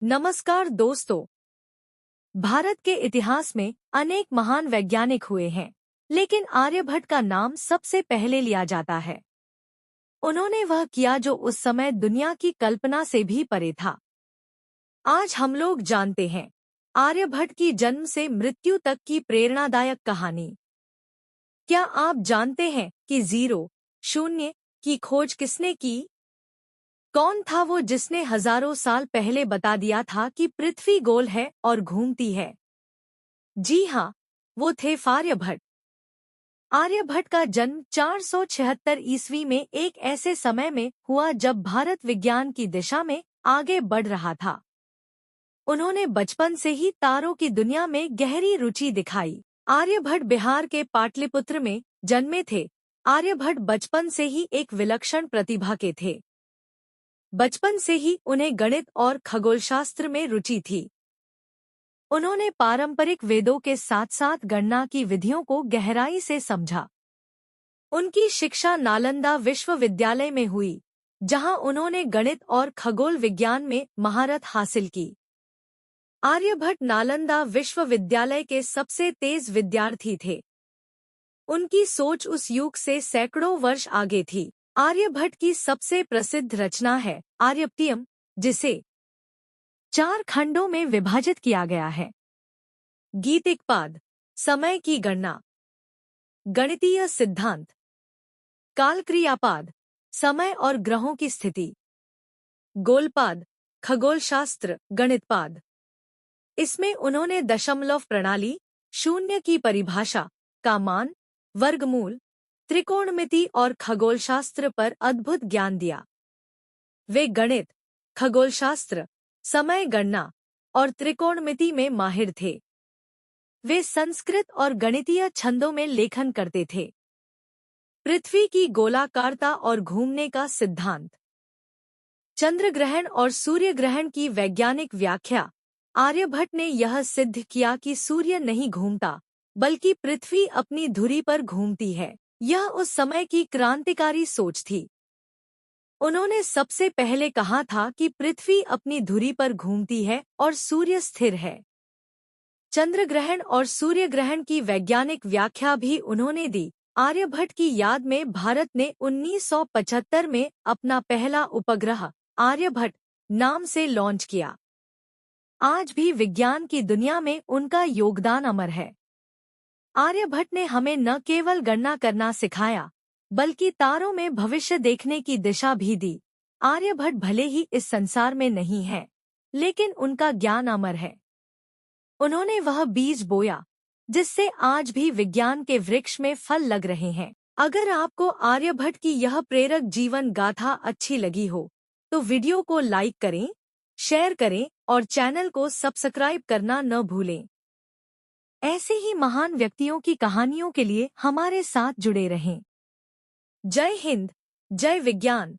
नमस्कार दोस्तों। भारत के इतिहास में अनेक महान वैज्ञानिक हुए हैं, लेकिन आर्यभट्ट का नाम सबसे पहले लिया जाता है। उन्होंने वह किया जो उस समय दुनिया की कल्पना से भी परे था। आज हम लोग जानते हैं आर्यभट्ट की जन्म से मृत्यु तक की प्रेरणादायक कहानी। क्या आप जानते हैं कि जीरो शून्य की खोज किसने की? कौन था वो जिसने हजारों साल पहले बता दिया था कि पृथ्वी गोल है और घूमती है? जी हाँ, वो थे आर्यभट्ट। आर्यभट्ट का जन्म 476 ईस्वी में एक ऐसे समय में हुआ जब भारत विज्ञान की दिशा में आगे बढ़ रहा था। उन्होंने बचपन से ही तारों की दुनिया में गहरी रुचि दिखाई। आर्यभट्ट बिहार के पाटलिपुत्र में जन्मे थे। आर्यभट्ट बचपन से ही एक विलक्षण प्रतिभा के थे। बचपन से ही उन्हें गणित और खगोलशास्त्र में रुचि थी। उन्होंने पारंपरिक वेदों के साथ साथ गणना की विधियों को गहराई से समझा। उनकी शिक्षा नालंदा विश्वविद्यालय में हुई, जहां उन्होंने गणित और खगोल विज्ञान में महारत हासिल की। आर्यभट्ट नालंदा विश्वविद्यालय के सबसे तेज विद्यार्थी थे। उनकी सोच उस युग से सैकड़ों वर्ष आगे थी। आर्यभट्ट की सबसे प्रसिद्ध रचना है आर्यभट्टियम, जिसे 4 खंडों में विभाजित किया गया है। गीतिकपाद, समय की गणना, गणितीय सिद्धांत, कालक्रियापाद, समय और ग्रहों की स्थिति, गोलपाद, खगोलशास्त्र, गणितपाद। इसमें उन्होंने दशमलव प्रणाली, शून्य की परिभाषा, का मान, वर्गमूल, त्रिकोणमिति और खगोलशास्त्र पर अद्भुत ज्ञान दिया। वे गणित, खगोलशास्त्र, समय गणना और त्रिकोणमिति में माहिर थे। वे संस्कृत और गणितीय छंदों में लेखन करते थे। पृथ्वी की गोलाकारता और घूमने का सिद्धांत, चंद्रग्रहण और सूर्यग्रहण की वैज्ञानिक व्याख्या। आर्यभट्ट ने यह सिद्ध किया कि सूर्य नहीं घूमता, बल्कि पृथ्वी अपनी धुरी पर घूमती है। यह उस समय की क्रांतिकारी सोच थी। उन्होंने सबसे पहले कहा था कि पृथ्वी अपनी धुरी पर घूमती है और सूर्य स्थिर है। चंद्रग्रहण और सूर्यग्रहण की वैज्ञानिक व्याख्या भी उन्होंने दी। आर्यभट्ट की याद में भारत ने 1975 में अपना पहला उपग्रह आर्यभट्ट नाम से लॉन्च किया। आज भी विज्ञान की दुनिया में उनका योगदान अमर है। आर्यभट्ट ने हमें न केवल गणना करना सिखाया, बल्कि तारों में भविष्य देखने की दिशा भी दी। आर्यभट्ट भले ही इस संसार में नहीं है, लेकिन उनका ज्ञान अमर है। उन्होंने वह बीज बोया, जिससे आज भी विज्ञान के वृक्ष में फल लग रहे हैं। अगर आपको आर्यभट्ट की यह प्रेरक जीवन गाथा अच्छी लगी हो, तो वीडियो को लाइक करें, शेयर करें और चैनल को सब्सक्राइब करना न भूलें। ऐसे ही महान व्यक्तियों की कहानियों के लिए हमारे साथ जुड़े रहें। जय हिंद, जय विज्ञान।